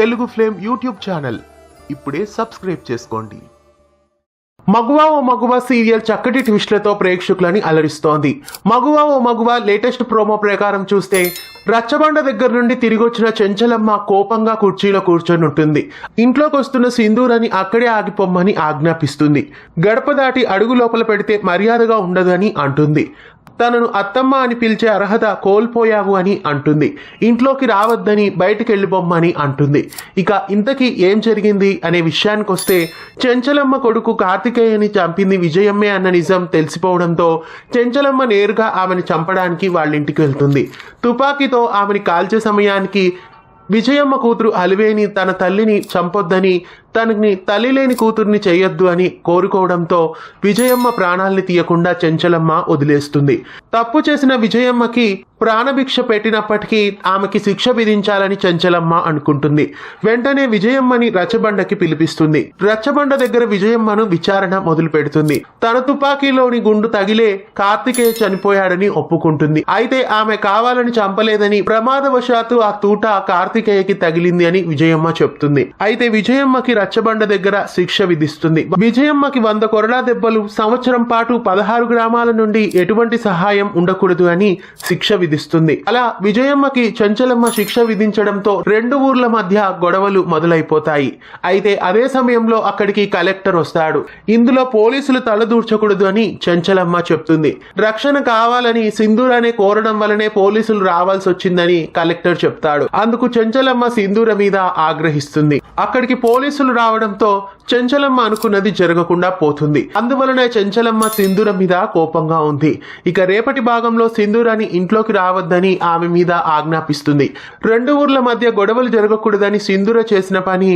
Telugu flame YouTube channel ఇప్పుడే subscribe చేసుకోండి. మగువా ఓ మగువా సీరియల్ చక్కటి ట్విస్ట్లతో ప్రేక్షకులని అలరిస్తోంది. మగువా ఓ మగువా లేటెస్ట్ ప్రోమో ప్రకారం చూస్తే రచ్చబండ దగ్గర నుండి తిరిగి వచ్చిన చెంచలమ్మ కోపంగా కుర్చీలో కూర్చొని ఉంటుంది. ఇంట్లోకి వస్తున్న సింధూరని అక్కడే ఆగిపోమ్మని ఆజ్ఞాపిస్తుంది. గడప దాటి అడుగు లోపల పెడితే మర్యాదగా ఉండదు అని అంటుంది. తనను అత్తమ్మ అని పిలిచే అర్హత కోల్పోయావు అని అంటుంది. ఇంట్లోకి రావద్దని బయటికి వెళ్ళిపోమ్మని అంటుంది. ఇక ఇంతకీ ఏం జరిగింది అనే విషయానికి వస్తే చెంచలమ్మ కొడుకు కార్తికేయని చంపింది విజయమ్మే అన్న నిజం తెలిసిపోవడంతో చెంచలమ్మ నేరుగా ఆమెను చంపడానికి వాళ్ళ ఇంటికి వెళ్తుంది. తుపాకీతో ఆమెని కాల్చే సమయానికి విజయమ్మ కూతురు అలివేని తన తల్లిని చంపొద్దని, తనని తల్లి లేని కూతుర్ని చేయొద్దు అని కోరుకోవడంతో విజయమ్మ ప్రాణాల్ని తీయకుండా చెంచలమ్మ వదిలేస్తుంది. తప్పు చేసిన విజయమ్మకి ప్రాణభిక్ష పెట్టినప్పటికీ ఆమెకి శిక్ష విధించాలని చెంచలమ్మ అనుకుంటుంది. వెంటనే విజయమ్మని రచ్చబండకి పిలిపిస్తుంది. రచ్చబండ దగ్గర విజయమ్మను విచారణ మొదలు పెడుతుంది. తన తుపాకీలోని గుండు తగిలే కార్తికేయ చనిపోయాడని ఒప్పుకుంటుంది. అయితే ఆమె కావాలని చంపలేదని, ప్రమాదవశాత్తు ఆ తూట కార్తికేయకి తగిలింది అని విజయమ్మ చెప్తుంది. అయితే విజయమ్మకి రచ్చబండ దగ్గర శిక్ష విధిస్తుంది. విజయమ్మకి 100 కొరడా దెబ్బలు, సంవత్సరం పాటు 16 గ్రామాల నుండి ఎటువంటి సహాయం ఉండకూడదు అని శిక్ష విధిస్తుంది. అలా విజయమ్మకి చెంచలమ్మ శిక్ష విధించడంతో 2 ఊర్ల మధ్య గొడవలు మొదలైపోతాయి. అయితే అదే సమయంలో అక్కడికి కలెక్టర్ వస్తాడు. ఇందులో పోలీసులు తలదూర్చకూడదు అని చెంచలమ్మ చెప్తుంది. రక్షణ కావాలని సింధూరనే కోరడం వల్లనే పోలీసులు రావాల్సి వచ్చిందని కలెక్టర్ చెప్తాడు. అందుకు చెంచలమ్మ సింధూర మీద ఆగ్రహిస్తుంది. అక్కడికి పోలీసులు రావడంతో చెంచలమ్మ అనుకున్నది జరగకుండా పోతుంది. అందువలన చెంచలమ్మ సింధూర మీద కోపంగా ఉంది. ఇక రేపటి భాగంలో సింధూరాని ఇంట్లోకి రావద్దని ఆమె మీద ఆజ్ఞాపిస్తుంది. 2 ఊర్ల మధ్య గొడవలు జరగకూడదని సింధూర చేసిన పని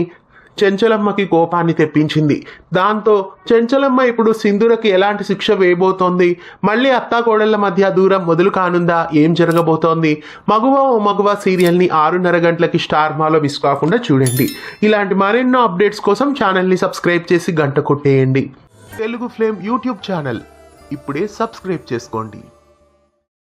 చెంచలమ్మకి కోపాన్ని తెప్పించింది. దాంతో చెంచలమ్మ ఇప్పుడు సింధూరకి ఎలాంటి శిక్ష వేయబోతోంది? మళ్ళీ అత్తాకోడళ్ల మధ్య దూరం మొదలు కానుందా? ఏం జరగబోతోంది? మగువా ఓ మగువా సీరియల్ని 6:30 గంటలకి స్టార్ మాలో మిస్ కాకుండా చూడండి. ఇలాంటి మరెన్నో అప్డేట్స్ కోసం ఛానల్ని సబ్స్క్రైబ్ చేసి గంట కొట్టేయండి. తెలుగు ఫ్లేమ్ యూట్యూబ్ ఛానల్ ఇప్పుడే సబ్స్క్రైబ్ చేసుకోండి.